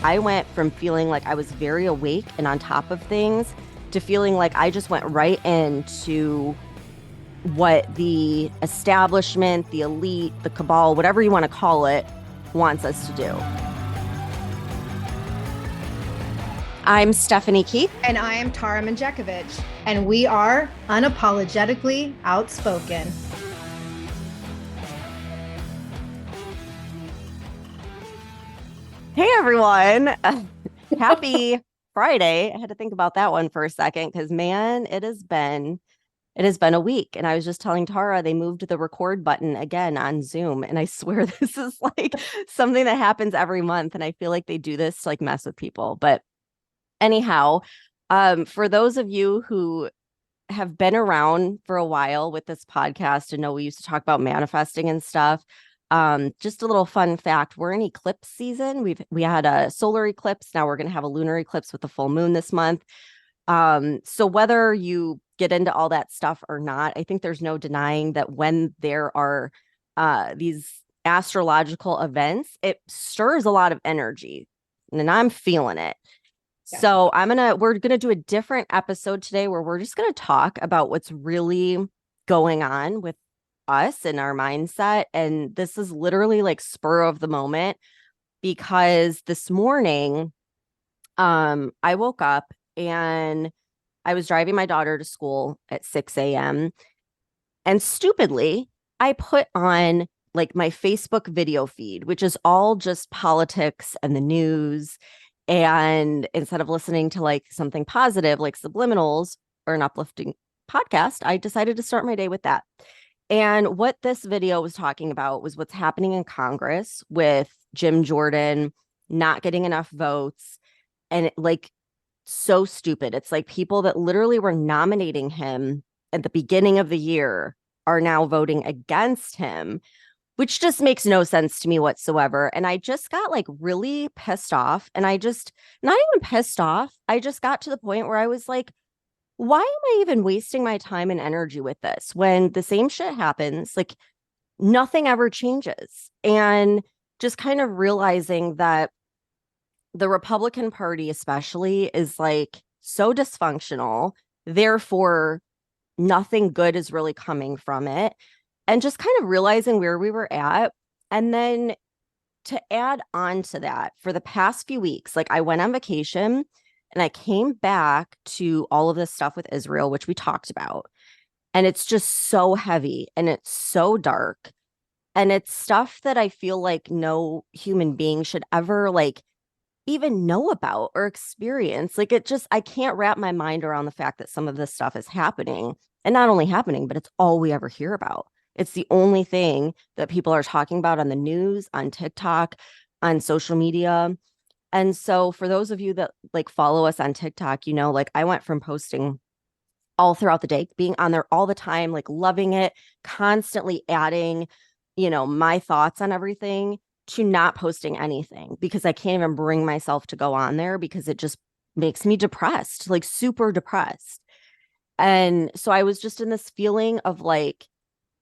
I went from feeling like I was very awake and on top of things to feeling like I just went right into what the establishment, the elite, the cabal, whatever you want to call it, wants us to do. I'm Stephanie Keith. And I am Tara Manjekovic, and we are unapologetically outspoken. Hey, everyone. Happy Friday. I had to think about that one for a second because, man, it has been a week. And I was just telling Tara they moved the record button again on Zoom. And I swear this is like something that happens every month. And I feel like they do this to like mess with people. But anyhow, for those of you who have been around for a while with this podcast and know we used to talk about manifesting and stuff, just a little fun fact, we're in eclipse season. We had a solar eclipse. Now we're going to have a lunar eclipse with the full moon this month. So whether you get into all that stuff or not, I think there's no denying that when there are these astrological events, it stirs a lot of energy, and I'm feeling it. Yeah. So we're gonna do a different episode today where we're just gonna talk about what's really going on with us and our mindset. And this is literally like spur of the moment, because this morning, I woke up and I was driving my daughter to school at 6 a.m. And stupidly, I put on like my Facebook video feed, which is all just politics and the news. And instead of listening to like something positive, like Subliminals or an uplifting podcast, I decided to start my day with that. And what this video was talking about was what's happening in Congress with Jim Jordan not getting enough votes. And so stupid. It's like people that literally were nominating him at the beginning of the year are now voting against him, which just makes no sense to me whatsoever. And I just got like really pissed off. And not even pissed off, I just got to the point where I was like, why am I even wasting my time and energy with this when the same shit happens? Like nothing ever changes. And just kind of realizing that the Republican Party especially is like so dysfunctional, therefore nothing good is really coming from it. And just kind of realizing where we were at. And then to add on to that, for the past few weeks, like I went on vacation and I came back to all of this stuff with Israel, which we talked about. And it's just so heavy and it's so dark. And it's stuff that I feel like no human being should ever like even know about or experience. Like I can't wrap my mind around the fact that some of this stuff is happening, and not only happening, but it's all we ever hear about. It's the only thing that people are talking about on the news, on TikTok, on social media. And so for those of you that like follow us on TikTok, you know, like I went from posting all throughout the day, being on there all the time, like loving it, constantly adding, you know, my thoughts on everything, to not posting anything because I can't even bring myself to go on there because it just makes me depressed, like super depressed. And so I was just in this feeling of like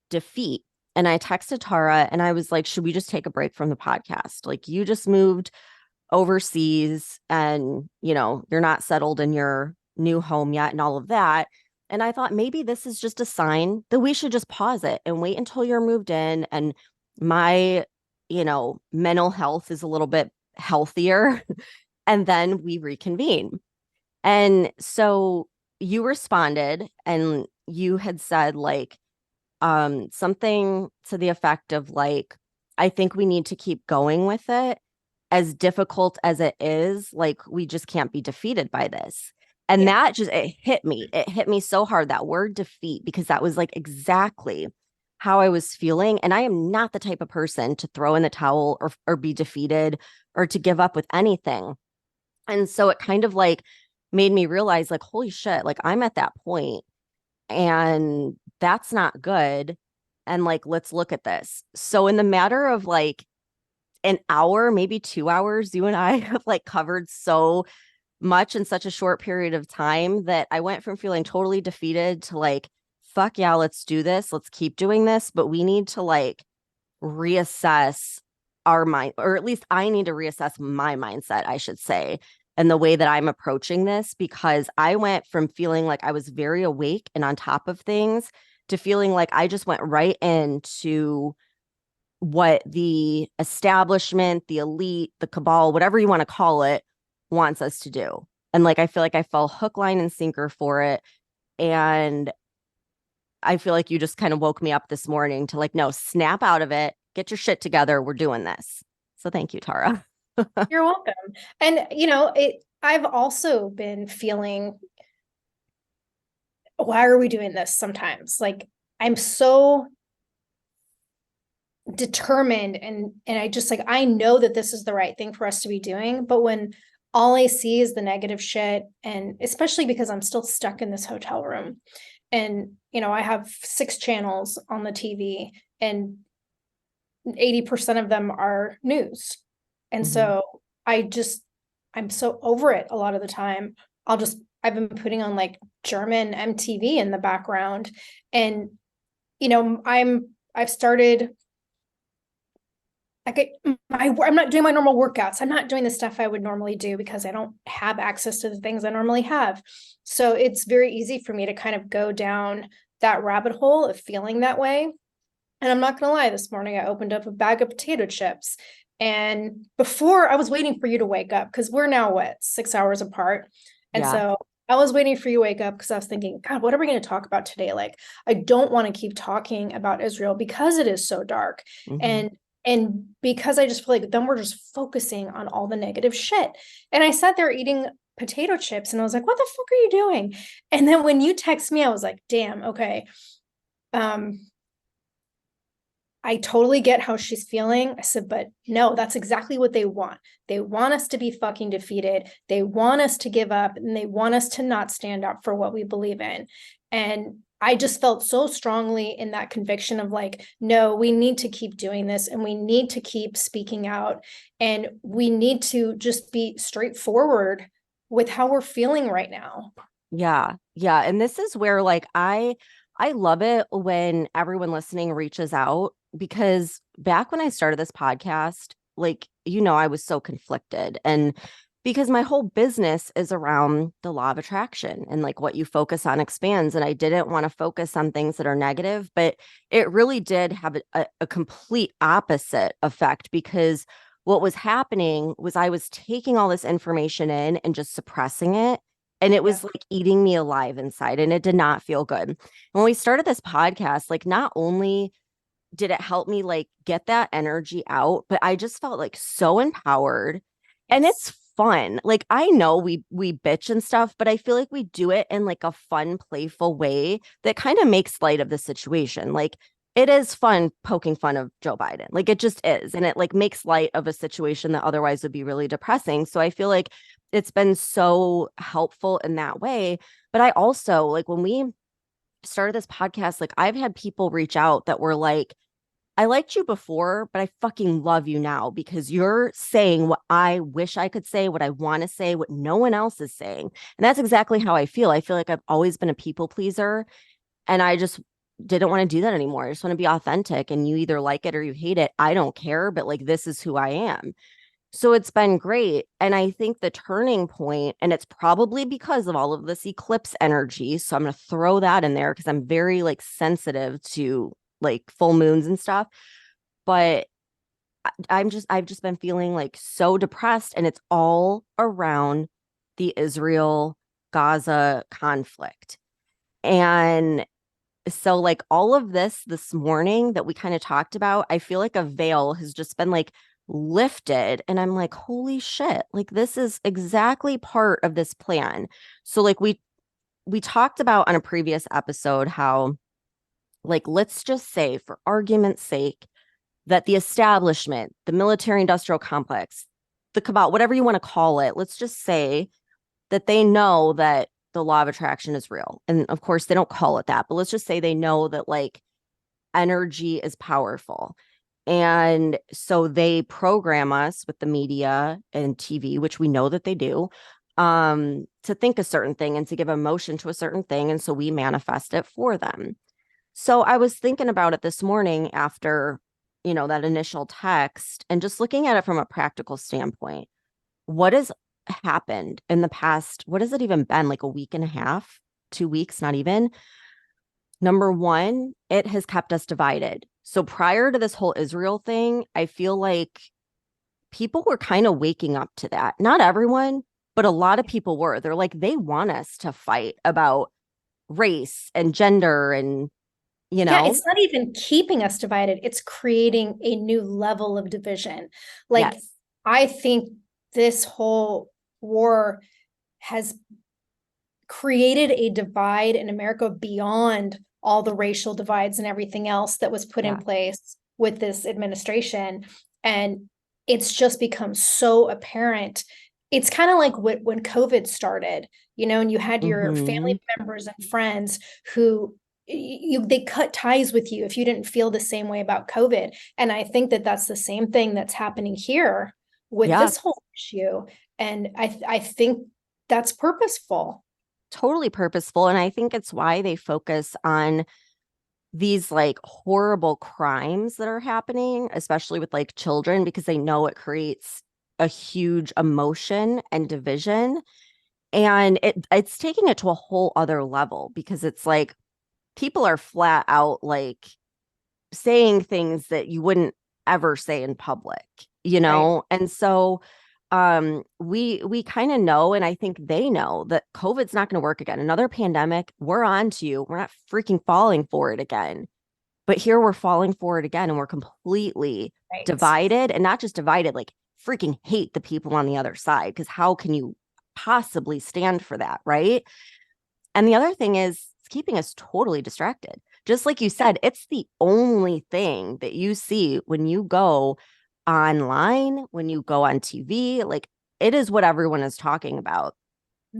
defeat. And I texted Tara and I was like, should we just take a break from the podcast? Like you just moved overseas and, you know, you're not settled in your new home yet and all of that. And I thought maybe this is just a sign that we should just pause it and wait until you're moved in and my, you know, mental health is a little bit healthier and then we reconvene. And so you responded and you had said like something to the effect of like, I think we need to keep going with it. As difficult as it is, like we just can't be defeated by this. And that just, it hit me. It hit me so hard, that word defeat, because that was like exactly how I was feeling. And I am not the type of person to throw in the towel or be defeated or to give up with anything. And so it kind of like made me realize like, holy shit, like I'm at that point and that's not good. And like, let's look at this. So in the matter of like an hour, maybe 2 hours, you and I have like covered so much in such a short period of time that I went from feeling totally defeated to like, fuck yeah, let's do this. Let's keep doing this. But we need to like reassess our mind, or at least I need to reassess my mindset, I should say, and the way that I'm approaching this, because I went from feeling like I was very awake and on top of things to feeling like I just went right into what the establishment, the elite, the cabal, whatever you want to call it, wants us to do. And like, I feel like I fell hook, line, and sinker for it. And I feel like you just kind of woke me up this morning to like, no, snap out of it, get your shit together. We're doing this. So thank you, Tara. You're welcome. And I've also been feeling, why are we doing this sometimes? Like I'm so determined and I just like I know that this is the right thing for us to be doing, but when all I see is the negative shit, and especially because I'm still stuck in this hotel room, and I have 6 channels on the TV and 80% of them are news. And so I'm so over it a lot of the time. I've been putting on like German MTV in the background, and I've started like I'm not doing my normal workouts. I'm not doing the stuff I would normally do because I don't have access to the things I normally have. So it's very easy for me to kind of go down that rabbit hole of feeling that way. And I'm not going to lie, this morning I opened up a bag of potato chips. And before I was waiting for you to wake up, because we're now 6 hours apart. And Yeah. so I was waiting for you to wake up because I was thinking, God, what are we going to talk about today? Like, I don't want to keep talking about Israel because it is so dark. Mm-hmm. And because I just feel like then we're just focusing on all the negative shit. And I sat there eating potato chips and I was like, what the fuck are you doing? And then when you text me, I was like, damn, okay. I totally get how she's feeling. I said, but no, that's exactly what they want. They want us to be fucking defeated. They want us to give up, and they want us to not stand up for what we believe in. And I just felt so strongly in that conviction of like, no, we need to keep doing this, and we need to keep speaking out, and we need to just be straightforward with how we're feeling right now. Yeah. Yeah. And this is where like I love it when everyone listening reaches out, because back when I started this podcast, like, I was so conflicted, and because my whole business is around the law of attraction and like what you focus on expands. And I didn't want to focus on things that are negative, but it really did have a complete opposite effect, because what was happening was I was taking all this information in and just suppressing it. And it was like eating me alive inside, and it did not feel good. When we started this podcast, like not only did it help me like get that energy out, but I just felt like so empowered, and Yes. it's fun. Like I know we bitch and stuff, but I feel like we do it in like a fun, playful way that kind of makes light of the situation. Like it is fun poking fun of Joe Biden. Like it just is. And it like makes light of a situation that otherwise would be really depressing. So I feel like it's been so helpful in that way. But I also like when we started this podcast, like I've had people reach out that were like, I liked you before, but I fucking love you now because you're saying what I wish I could say, what I want to say, what no one else is saying. And that's exactly how I feel. I feel like I've always been a people pleaser, and I just didn't want to do that anymore. I just want to be authentic, and you either like it or you hate it. I don't care, but like this is who I am. So it's been great. And I think the turning point, and it's probably because of all of this eclipse energy. So I'm going to throw that in there because I'm very like sensitive to like full moons and stuff. But I've just been feeling like so depressed, and it's all around the Israel Gaza conflict. And so like all of this morning that we kind of talked about, I feel like a veil has just been like lifted, and I'm like, holy shit, like this is exactly part of this plan. So like we talked about on a previous episode how like let's just say for argument's sake that the establishment, the military industrial complex, the cabal, whatever you want to call it, let's just say that they know that the law of attraction is real. And of course, they don't call it that, but let's just say they know that like energy is powerful. And so they program us with the media and TV, which we know that they do, to think a certain thing and to give emotion to a certain thing. And so we manifest it for them. So I was thinking about it this morning after that initial text and just looking at it from a practical standpoint, what has happened in the past? What has it even been? Like a week and a half, 2 weeks, not even. Number one, it has kept us divided. So prior to this whole Israel thing, I feel like people were kind of waking up to that. Not everyone, but a lot of people were. They're like, they want us to fight about race and gender and, you Yeah, know, it's not even keeping us divided. It's creating a new level of division. Like, yes. I think this whole war has created a divide in America beyond all the racial divides and everything else that was put in Yeah. place with this administration. And it's just become so apparent. It's kind of like when COVID started, and you had your Hmm. family members and friends who they cut ties with you if you didn't feel the same way about COVID. And I think that that's the same thing that's happening here with Yeah. this whole issue. And I think that's purposeful. Totally purposeful. And I think it's why they focus on these like horrible crimes that are happening, especially with like children, because they know it creates a huge emotion and division. And it's taking it to a whole other level because it's like people are flat out like saying things that you wouldn't ever say in public, Right. And so we kind of know, and I think they know that COVID's not going to work again. Another pandemic, we're on to you. We're not freaking falling for it again. But here we're falling for it again and we're completely Right. divided, and not just divided, like freaking hate the people on the other side because how can you possibly stand for that, right? And the other thing is it's keeping us totally distracted. Just like you said, it's the only thing that you see when you go online, when you go on TV, like it is what everyone is talking about.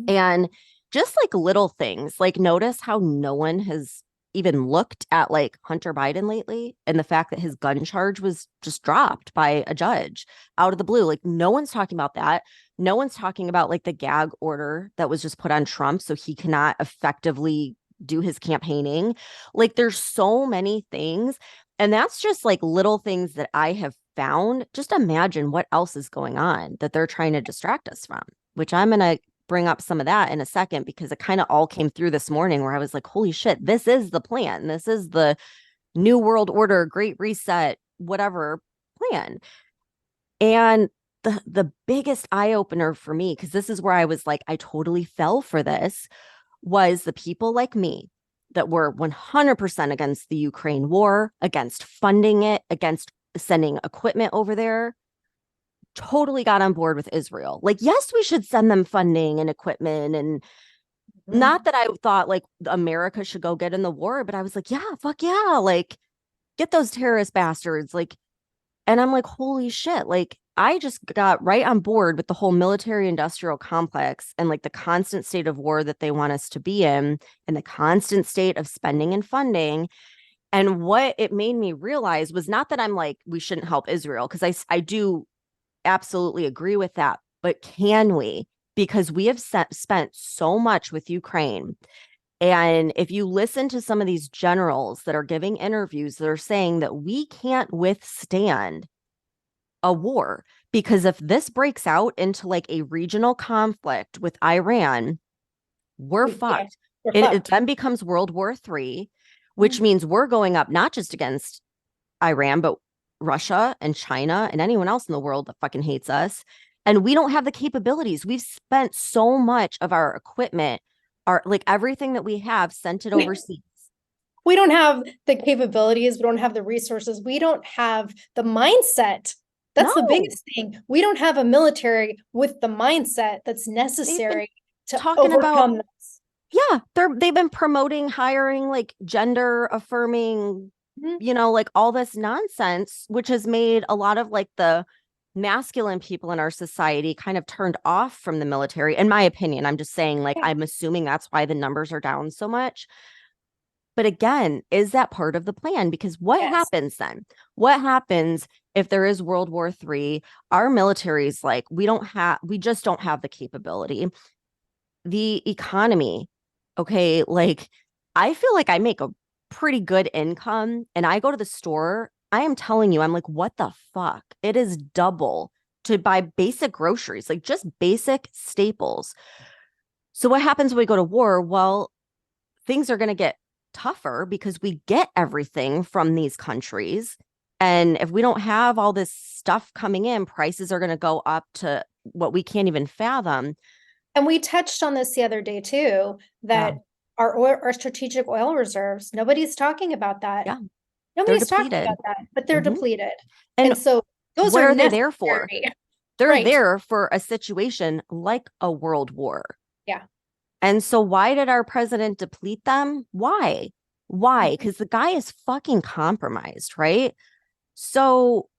And just like little things, like notice how no one has even looked at like Hunter Biden lately and the fact that his gun charge was just dropped by a judge out of the blue. Like no one's talking about that. No one's talking about like the gag order that was just put on Trump so he cannot effectively do his campaigning. Like there's so many things. And that's just like little things that I have found. Just imagine what else is going on that they're trying to distract us from, which I'm going to bring up some of that in a second because it kind of all came through this morning where I was like, holy shit, this is the plan. This is the new world order, great reset, whatever plan. And the biggest eye opener for me, because this is where I was like, I totally fell for this, was the people like me that were 100% against the Ukraine war, against funding it, against sending equipment over there, totally got on board with Israel. Like, yes, we should send them funding and equipment. And not Mhm. that I thought like America should go get in the war, but I was like, yeah, fuck yeah. Like, get those terrorist bastards. Like, and I'm like, holy shit. Like, I just got right on board with the whole military industrial complex and like the constant state of war that they want us to be in and the constant state of spending and funding. And what it made me realize was not that I'm like, we shouldn't help Israel, because I do absolutely agree with that. But can we? Because we have spent so much with Ukraine. And if you listen to some of these generals that are giving interviews, they're saying that we can't withstand a war because if this breaks out into like a regional conflict with Iran, we're Yeah, fucked. we're It fucked. then becomes World War III, which Mhm. means we're going up not just against Iran, but Russia and China and anyone else in the world that fucking hates us. And we don't have the capabilities. We've spent so much of our equipment, our like everything that we have, sent it We, overseas. we don't have the capabilities, we don't have the resources, we don't have the mindset. That's the No, biggest thing. We don't have a military with the mindset that's they've been necessary to talking about, overcome this. yeah, they've been promoting hiring like gender affirming, Mhm. like all this nonsense, which has made a lot of like the masculine people in our society kind of turned off from the military. In my opinion, I'm just saying, like, Yeah. I'm assuming that's why the numbers are down so much. But again, is that part of the plan? Because what Yes. happens then? What happens if there is World War III? Our military is like, we just don't have the capability. The economy, okay, like I feel like I make a pretty good income and I go to the store I am telling you, I'm like, what the fuck? It is double to buy basic groceries, like just basic staples. So what happens when we go to war? Well, things are going to get tougher because we get everything from these countries. And if we don't have all this stuff coming in, prices are going to go up to what we can't even fathom. And we touched on this the other day too, Yeah. that our strategic oil reserves, nobody's talking about that. Yeah. They're Nobody's talking depleted. about that, but they're Hmm. depleted. And And so those what are are they there for? necessary. They're Right. there for a situation like a world war. Yeah. And so why did our president deplete them? Why? Why? Mhm. Because the guy is fucking compromised, right? So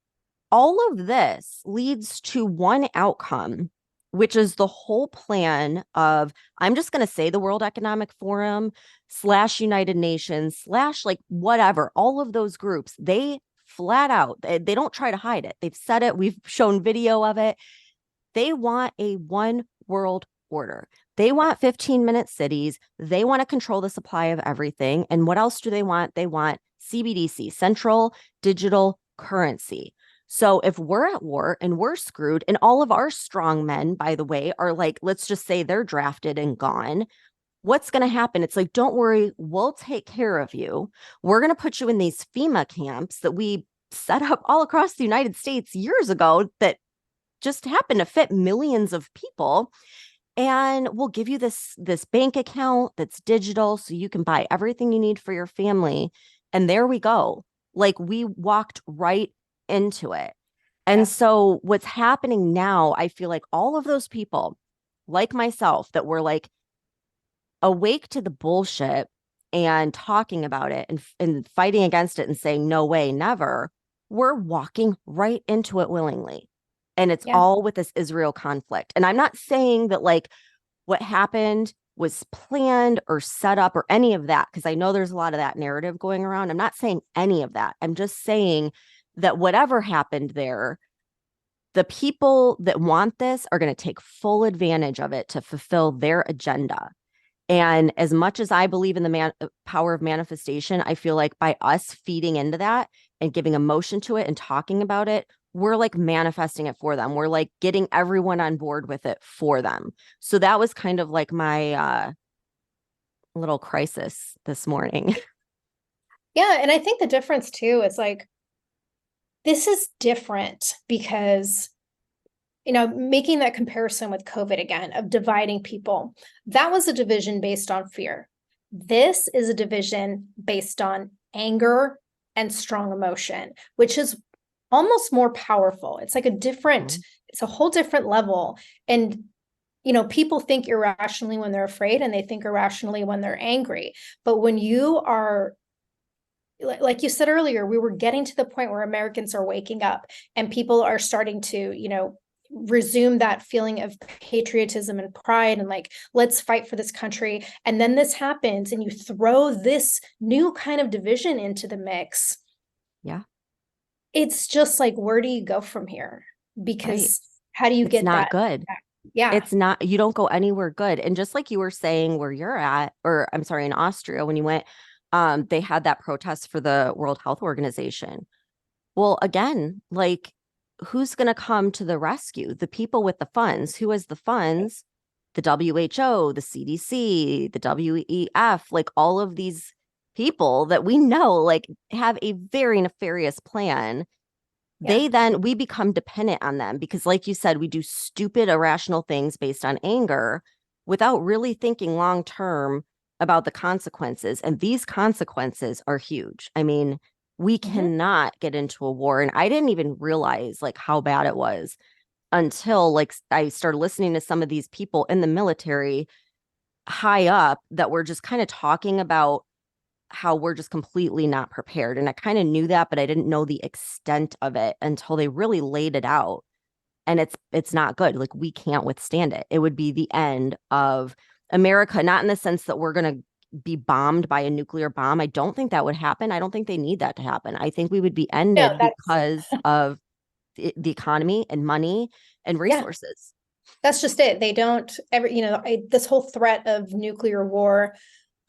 all of this leads to one outcome, which is the whole plan of, I'm just going to say the World Economic Forum slash United Nations slash like whatever, all of those groups, they flat out, they don't try to hide it. They've said it. We've shown video of it. They want a one world order. They want 15-minute cities. They want to control the supply of everything. And what else do they want? They want CBDC, central digital currency. So if we're at war and we're screwed, and all of our strong men, by the way, are like, let's just say they're drafted and gone, what's going to happen? It's like, don't worry, we'll take care of you. We're going to put you in these FEMA camps that we set up all across the United States years ago that just happen to fit millions of people, and we'll give you this bank account that's digital so you can buy everything you need for your family. And there we go. Like we walked right into it. And Yeah. so what's happening now, I feel like all of those people like myself that were like awake to the bullshit and talking about it and fighting against it and saying no way, never, we're walking right into it willingly. And it's Yeah. all with this Israel conflict. And I'm not saying that like what happened was planned or set up or any of that, because I know there's a lot of that narrative going around. I'm not saying any of that. I'm just saying that whatever happened there, the people that want this are going to take full advantage of it to fulfill their agenda. And as much as I believe in the power of manifestation, I feel like by us feeding into that and giving emotion to it and talking about it, we're like manifesting it for them. We're like getting everyone on board with it for them. So that was kind of like my little crisis this morning. Yeah. And I think the difference too is like, this is different because, making that comparison with COVID again of dividing people, that was a division based on fear. This is a division based on anger and strong emotion, which is almost more powerful. It's like it's a whole different level. And, people think irrationally when they're afraid and they think irrationally when they're angry. But when you are, like you said earlier, we were getting to the point where Americans are waking up and people are starting to, resume that feeling of patriotism and pride and like, let's fight for this country. And then this happens and you throw this new kind of division into the mix. Yeah, It's just like, where do you go from here? right. Because how do you It's get not that good. back? Yeah. It's not, you don't go anywhere good. And just like you were saying where you're at, or I'm sorry, in Austria, when you went, they had that protest for the World Health Organization. Well, again, like who's going to come to the rescue? The people with the funds. Who has the funds? The WHO, the CDC, the WEF, like all of these people that we know like have a very nefarious plan. Yeah. We become dependent on them because like you said, we do stupid irrational things based on anger without really thinking long term about the consequences, and these consequences are huge. I mean, we Mm-hmm. cannot get into a war, and I didn't even realize like how bad it was until like I started listening to some of these people in the military high up that were just kind of talking about how we're just completely not prepared. And I kind of knew that, but I didn't know the extent of it until they really laid it out. And it's not good. Like we can't withstand it. It would be the end of America, not in the sense that we're going to be bombed by a nuclear bomb. I don't think that would happen. I don't think they need that to happen. I think we would be No, ended because of the economy and money and yeah, resources. that's just it. They don't ever, this whole threat of nuclear war.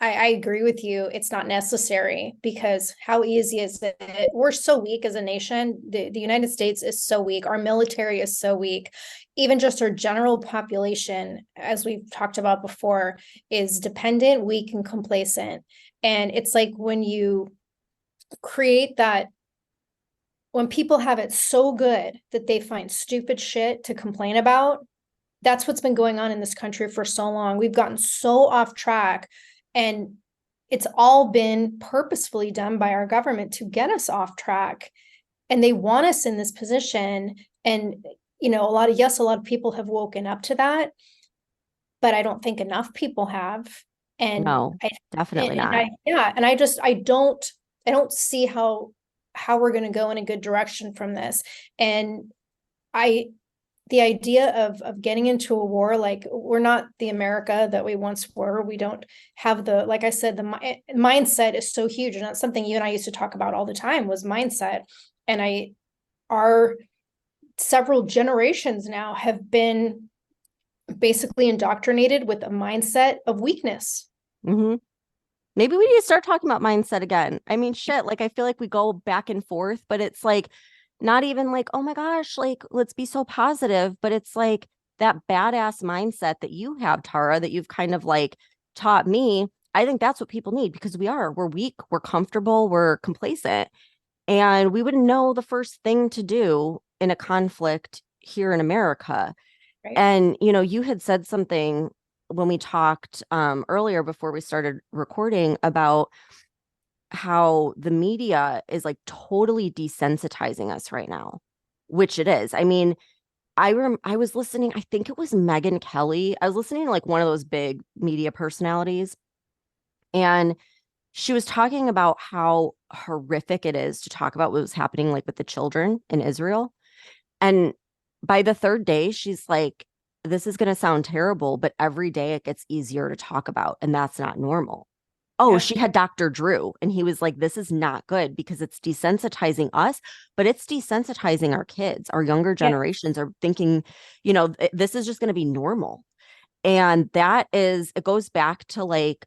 I agree with you. It's not necessary because how easy is it? We're so weak as a nation. The United States is so weak. Our military is so weak. Even just our general population, as we've talked about before, is dependent, weak, and complacent. And it's like when you create that, when people have it so good that they find stupid shit to complain about, that's what's been going on in this country for so long. We've gotten so off track, and it's all been purposefully done by our government to get us off track. And they want us in this position. And, a lot of people have woken up to that, but I don't think enough people have. And No, I, definitely not. yeah, and I don't see how we're going to go in a good direction from this. And I, the idea of getting into a war, like we're not the America that we once were. We don't have the, like I said, the mindset is so huge, and that's something you and I used to talk about all the time, was mindset. And our several generations now have been basically indoctrinated with a mindset of weakness. Hmm. Maybe we need to start talking about mindset again. I mean, shit, like I feel like we go back and forth, but it's like not even like, oh my gosh, like let's be so positive, but it's like that badass mindset that you have, Tara, that you've kind of like taught me. I think that's what people need because we're weak, we're comfortable, we're complacent, and we wouldn't know the first thing to do in a conflict here in America. Right. And you had said something when we talked earlier before we started recording about how the media is like totally desensitizing us right now, which it is. I mean, I was listening, I think it was Megyn Kelly. I was listening to like one of those big media personalities, and she was talking about how horrific it is to talk about what was happening like with the children in Israel. And by the third day, she's like, this is going to sound terrible, but every day it gets easier to talk about. And that's not normal. Oh, Yeah. she had Dr. Drew, and he was like, this is not good because it's desensitizing us, but it's desensitizing our kids. Our younger Yeah. generations are thinking, this is just going to be normal. And it goes back to like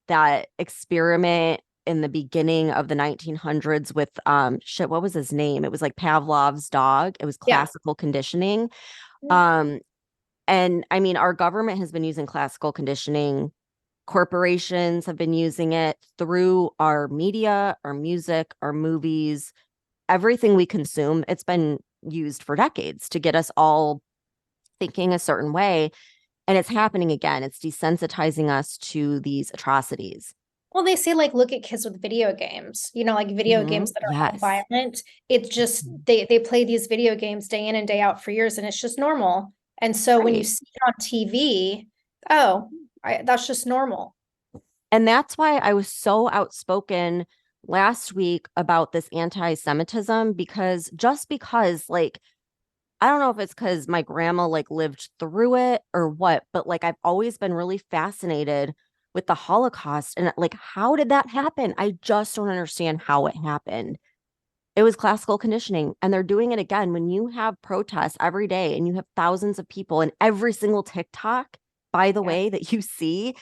that experiment in the beginning of the 1900s with shit, what was his name? It was like Pavlov's dog. It was Yeah. classical conditioning. Um, and I mean, our government has been using classical conditioning. Corporations have been using it through our media, our music, our movies, everything we consume. It's been used for decades to get us all thinking a certain way. And it's happening again. It's desensitizing us to these atrocities. Well, they say like look at kids with video games, like video Hmm. games that are all Yes. violent. It's just Mhm. they play these video games day in and day out for years, and it's just normal. And so when you Right. see it on TV, oh, that's just normal. And that's why I was so outspoken last week about this anti-Semitism, because just because like I don't know if it's because my grandma like lived through it or what, but like I've always been really fascinated with the Holocaust and like how did that happen? I just don't understand how it happened. It was classical conditioning, and they're doing it again when you have protests every day and you have thousands of people, and every single TikTok, by the Yeah. way, that you see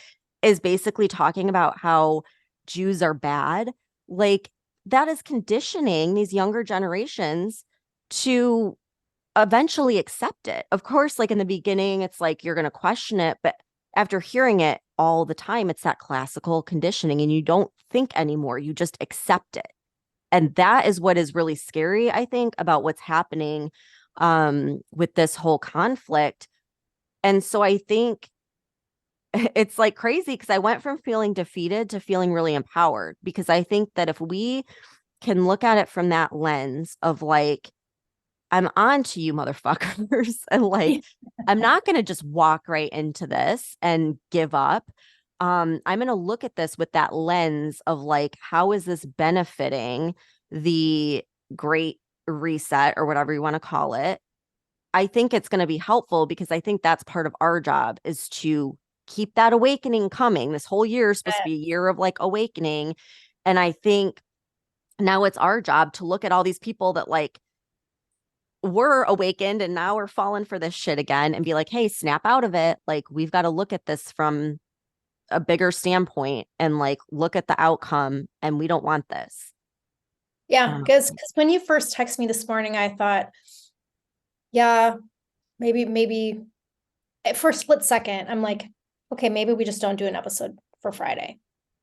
is basically talking about how Jews are bad. Like that is conditioning these younger generations to eventually accept it. Of course, like in the beginning, it's like you're going to question it, but after hearing it all the time, it's that classical conditioning and you don't think anymore. You just accept it. And that is what is really scary, I think, about what's happening with this whole conflict. And so I think it's like crazy because I went from feeling defeated to feeling really empowered because I think that if we can look at it from that lens of like, I'm on to you, motherfuckers. And like, I'm not going to just walk right into this and give up. I'm going to look at this with that lens of like, how is this benefiting the great reset or whatever you want to call it? I think it's going to be helpful because I think that's part of our job is to keep that awakening coming. This whole year is supposed to be a year of like awakening. And I think now it's our job to look at all these people that like we're awakened and now we're falling for this shit again and be like, hey, snap out of it. Like, we've got to look at this from a bigger standpoint and like look at the outcome, and we don't want this. Yeah, Um, because when you first texted me this morning, I thought, yeah, maybe for a split second, I'm like, okay, maybe we just don't do an episode for Friday.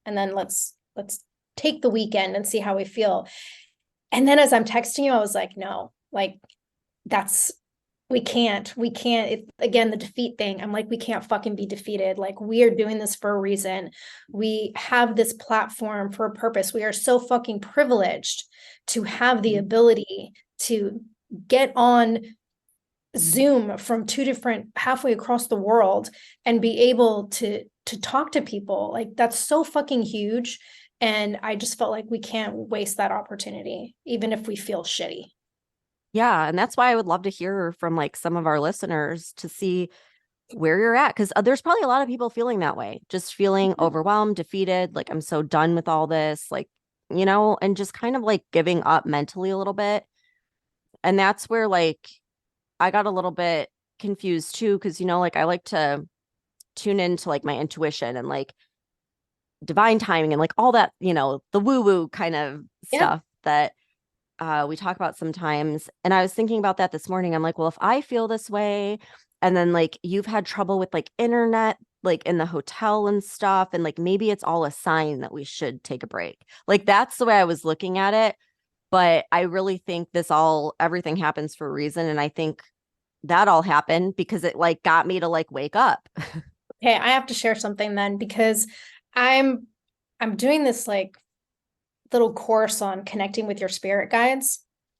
And then let's take the weekend and see how we feel. And then as I'm texting you, I was like, no, like that's we can't again, the defeat thing. I'm like, we can't fucking be defeated. Like, we are doing this for a reason. We have this platform for a purpose. We are so fucking privileged to have the ability to get on Zoom from two different halfway across the world and be able to talk to people. Like, that's so fucking huge. And I just felt like we can't waste that opportunity, even if we feel shitty. yeah, and that's why I would love to hear from like some of our listeners to see where you're at, because there's probably a lot of people feeling that way, just feeling overwhelmed, defeated, like I'm so done with all this, like, and just kind of like giving up mentally a little bit. And that's where like I got a little bit confused too, because like I like to tune into like my intuition and like divine timing and like all that, the woo woo kind of Yeah. stuff that we talk about sometimes. And I was thinking about that this morning. I'm like, well, if I feel this way, and then like you've had trouble with like internet, like in the hotel and stuff, and like maybe it's all a sign that we should take a break. Like that's the way I was looking at it. But I really think everything happens for a reason. And I think that all happened because it like got me to like wake up. Okay, I have to share something then because I'm I'm doing this like little course on connecting with your spirit guides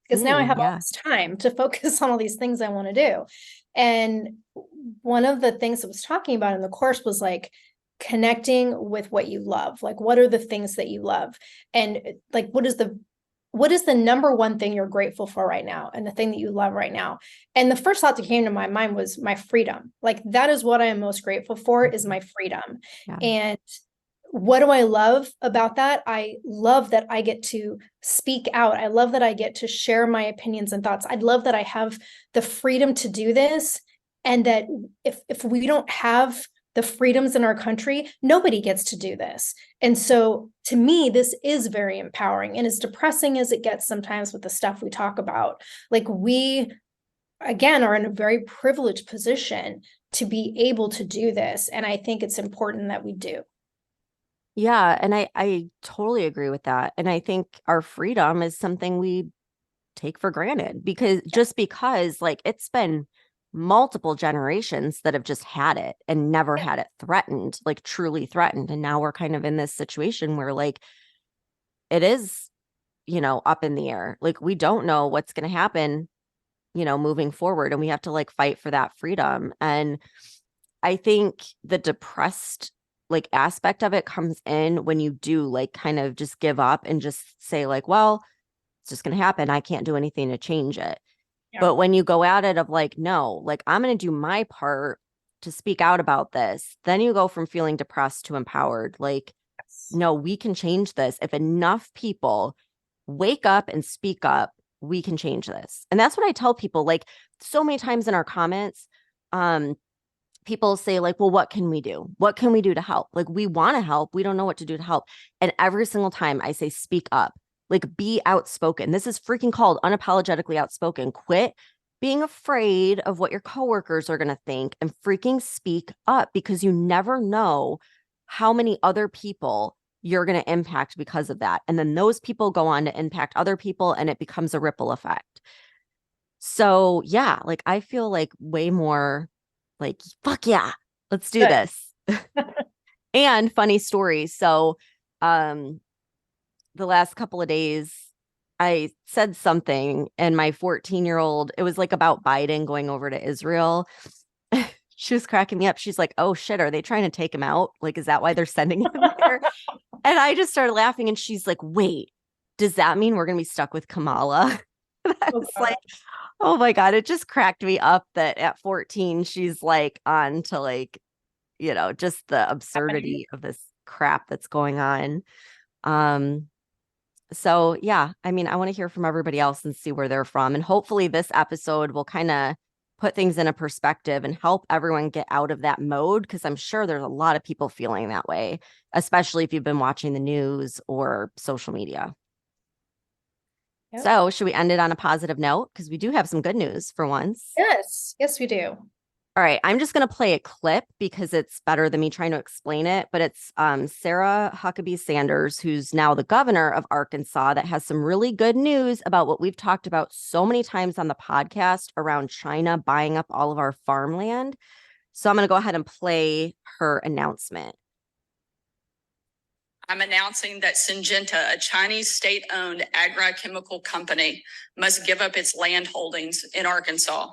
because now I have all Yeah. this time to focus on all these things I want to do. And one of the things that was talking about in the course was like connecting with what you love. Like, what are the things that you love? And like, what is the number one thing you're grateful for right now and the thing that you love right now? And the first thought that came to my mind was my freedom. Like, that is what I am most grateful for, is my freedom. Yeah. And what do I love about that? I love that I get to speak out. I love that I get to share my opinions and thoughts. I love that I have the freedom to do this, and that if we don't have the freedoms in our country, nobody gets to do this. And so to me, this is very empowering. And as depressing as it gets sometimes with the stuff we talk about, like, we again are in a very privileged position to be able to do this. And I think it's important that we do. Yeah. And I totally agree with that. And I think our freedom is something we take for granted because like it's been multiple generations that have just had it and never had it threatened, like truly threatened. And now we're kind of in this situation where like it is, up in the air. Like we don't know what's going to happen, moving forward. And we have to like fight for that freedom. And I think the depressed like aspect of it comes in when you do like kind of just give up and just say like, well, it's just going to happen. I can't do anything to change it. Yeah. But when you go at it of like, no, like I'm going to do my part to speak out about this, then you go from feeling depressed to empowered. Like, no, we can change this. If enough people wake up and speak up, we can change this. And that's what I tell people. Like so many times in our comments, um, people say like, well, what can we do? What can we do to help? Like we want to help. We don't know what to do to help. And every single time I say, speak up, like be outspoken. This is freaking called unapologetically outspoken. Quit being afraid of what your coworkers are going to think and freaking speak up, because you never know how many other people you're going to impact because of that. And then those people go on to impact other people and it becomes a ripple effect. So yeah, like I feel like way more like, fuck yeah, let's do Good. this. And funny story. So um the last couple of days I said something, and my 14-year-old, it was like about Biden going over to Israel. She was cracking me up. She's like, oh shit, are they trying to take him out? Like, is that why they're sending him there? And I just started laughing, and she's like, wait, does that mean we're gonna be stuck with Kamala? And I Oh, was God. like, oh my God, it just cracked me up that at 14, she's like on to like, just the Happening. absurdity of this crap that's going on. Um, so yeah, I mean, I want to hear from everybody else and see where they're from. And hopefully this episode will kind of put things in a perspective and help everyone get out of that mode, because I'm sure there's a lot of people feeling that way, especially if you've been watching the news or social media. Yep. So should we end it on a positive note? Because we do have some good news for once. Yes, we do. All right, I'm just going to play a clip because it's better than me trying to explain it. But it's Sarah Huckabee Sanders, who's now the governor of Arkansas, that has some really good news about what we've talked about so many times on the podcast around China buying up all of our farmland. So I'm going to go ahead and play her announcement. I'm announcing that Syngenta, a Chinese state-owned agrochemical company, must give up its land holdings in Arkansas.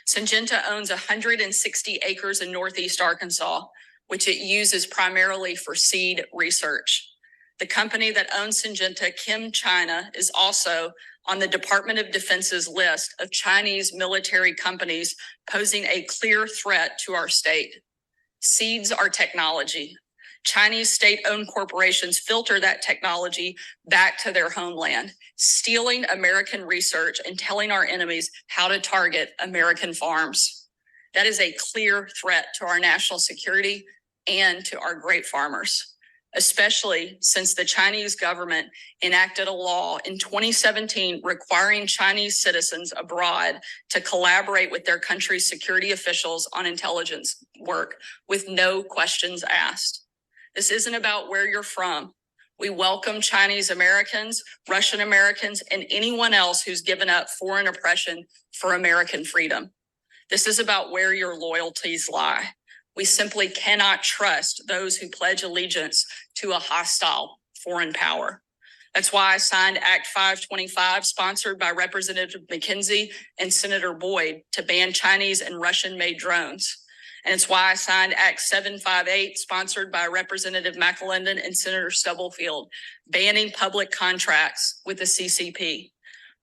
Syngenta owns 160 acres in Northeast Arkansas, which it uses primarily for seed research. The company that owns Syngenta, Chem China, is also on the Department of Defense's list of Chinese military companies posing a clear threat to our state. Seeds are technology. Chinese state-owned corporations filter that technology back to their homeland, stealing American research and telling our enemies how to target American farms. That is a clear threat to our national security and to our great farmers, especially since the Chinese government enacted a law in 2017 requiring Chinese citizens abroad to collaborate with their country's security officials on intelligence work with no questions asked. This isn't about where you're from. We welcome Chinese Americans, Russian Americans, and anyone else who's given up foreign oppression for American freedom. This is about where your loyalties lie. We simply cannot trust those who pledge allegiance to a hostile foreign power. That's why I signed Act 525, sponsored by Representative McKenzie and Senator Boyd, to ban Chinese and Russian-made drones. And it's why I signed Act 758, sponsored by Representative McElendon and Senator Stubblefield, banning public contracts with the CCP.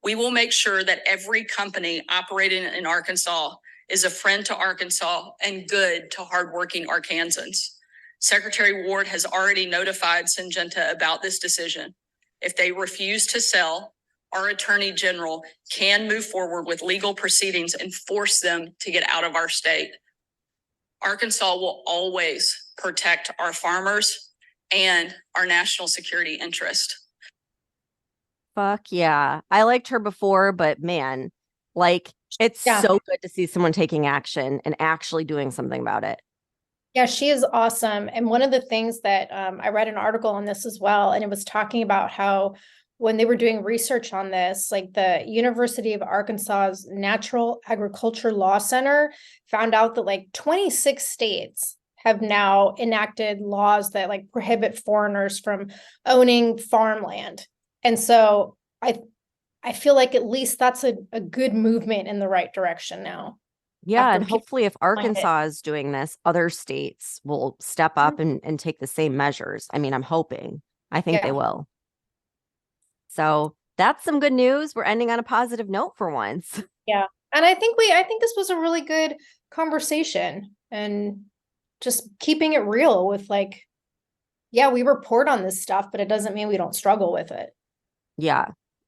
We will make sure that every company operating in Arkansas is a friend to Arkansas and good to hardworking Arkansans. Secretary Ward has already notified Syngenta about this decision. If they refuse to sell, our Attorney General can move forward with legal proceedings and force them to get out of our state. Arkansas will always protect our farmers and our national security interest. Fuck yeah. I liked her before, but man, like, it's so good to see someone taking action and actually doing something about it. Yeah, she is awesome. And one of the things that I read an article on this as well, and it was talking about how when they were doing research on this, like the University of Arkansas's Natural Agriculture Law Center found out that like 26 states have now enacted laws that like prohibit foreigners from owning farmland. And so I feel like at least that's a good movement in the right direction now. Yeah, and hopefully if Arkansas is doing this, other states will step up and take the same measures. I mean, I'm hoping. I think they will. So that's some good news. We're ending on a positive note for once. Yeah. And I think this was a really good conversation, and just keeping it real with like, yeah, we report on this stuff, but it doesn't mean we don't struggle with it. Yeah.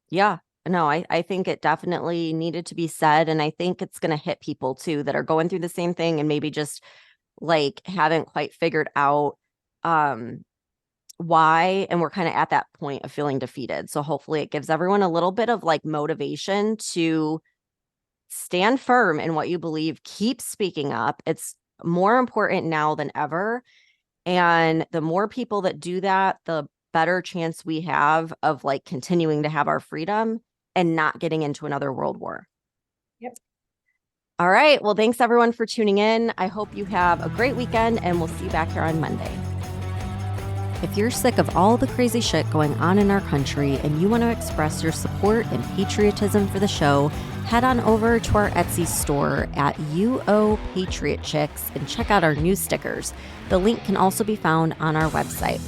Yeah. No, I think it definitely needed to be said. And I think it's going to hit people too that are going through the same thing and maybe just like haven't quite figured out why. And we're kind of at that point of feeling defeated. So hopefully it gives everyone a little bit of like motivation to stand firm in what you believe. Keep speaking up. It's more important now than ever. And the more people that do that, the better chance we have of like continuing to have our freedom and not getting into another world war. Yep. All right. Well, thanks everyone for tuning in. I hope you have a great weekend, and we'll see you back here on Monday. If you're sick of all the crazy shit going on in our country and you want to express your support and patriotism for the show, head on over to our Etsy store at UO Patriot Chicks and check out our new stickers. The link can also be found on our website.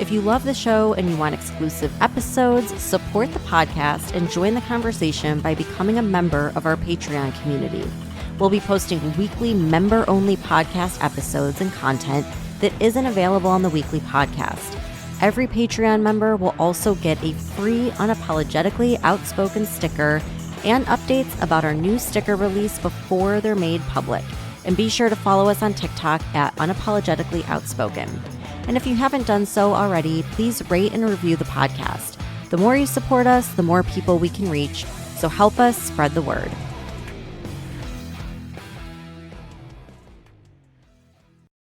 If you love the show and you want exclusive episodes, support the podcast and join the conversation by becoming a member of our Patreon community. We'll be posting weekly member-only podcast episodes and content that isn't available on the weekly podcast. Every Patreon member will also get a free Unapologetically Outspoken sticker and updates about our new sticker release before they're made public. And be sure to follow us on TikTok at Unapologetically Outspoken. And if you haven't done so already, please rate and review the podcast. The more you support us, the more people we can reach. So help us spread the word.